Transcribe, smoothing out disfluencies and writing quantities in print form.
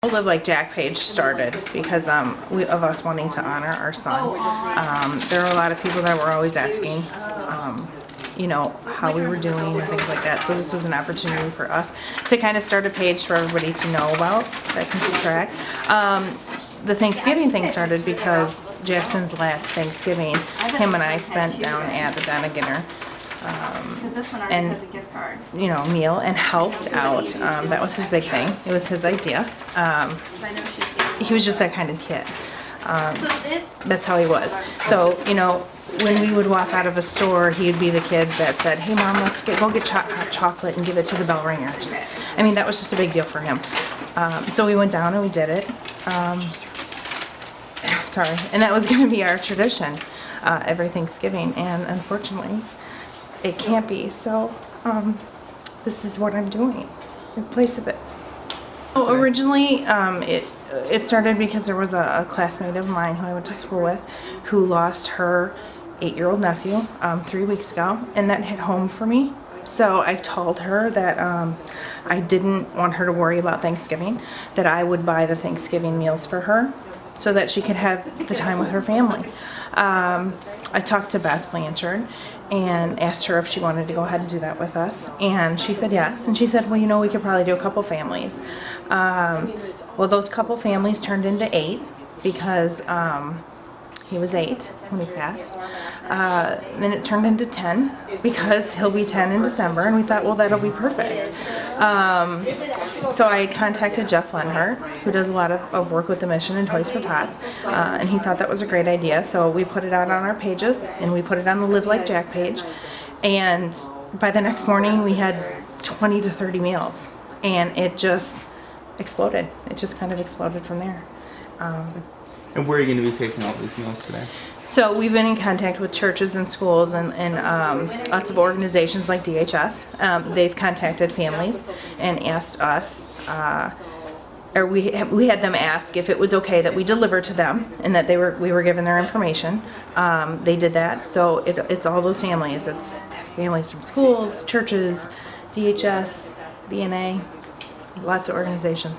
Live Like Jack page started because of us wanting to honor our son. There were a lot of people that were always asking, you know, how we were doing and things like that. So this was an opportunity for us to kind of start a page for everybody to know about that can keep track. The Thanksgiving thing started because Jackson's last Thanksgiving, him and I spent down at the Donneganer and you know, meal and helped out. That was his big thing. It was his idea. He was just that kind of kid. That's how he was. So, you know, when we would walk out of a store, he'd be the kid that said, "Hey Mom, let's go get hot chocolate and give it to the bell ringers." I mean, that was just a big deal for him. So we went down and we did it. And that was going to be our tradition every Thanksgiving, and unfortunately it can't be, so this is what I'm doing in place of it. So originally it started because there was a classmate of mine who I went to school with who lost her 8-year-old nephew 3 weeks ago, and that hit home for me. So I told her that I didn't want her to worry about Thanksgiving, that I would buy the Thanksgiving meals for her so that she could have the time with her family. I talked to Beth Blanchard and asked her if she wanted to go ahead and do that with us, and she said yes. And she said, well, you know, we could probably do a couple families. Well, those couple families turned into 8 because he was 8 when he passed. Then it turned into 10 because he'll be 10 in December, and we thought, well, that'll be perfect. So I contacted Jeff Lenhart, who does a lot of work with the Mission and Toys for Tots, and he thought that was a great idea. So we put it out on our pages, and we put it on the Live Like Jack page, and by the next morning we had 20 to 30 meals, and it just exploded. It just kind of exploded from there. And where are you going to be taking all these meals today? So we've been in contact with churches and schools and lots of organizations like DHS. They've contacted families and asked us, or we had them ask if it was okay that we deliver to them and that we were given their information. They did that. So it's all those families. It's families from schools, churches, DHS, BNA, lots of organizations.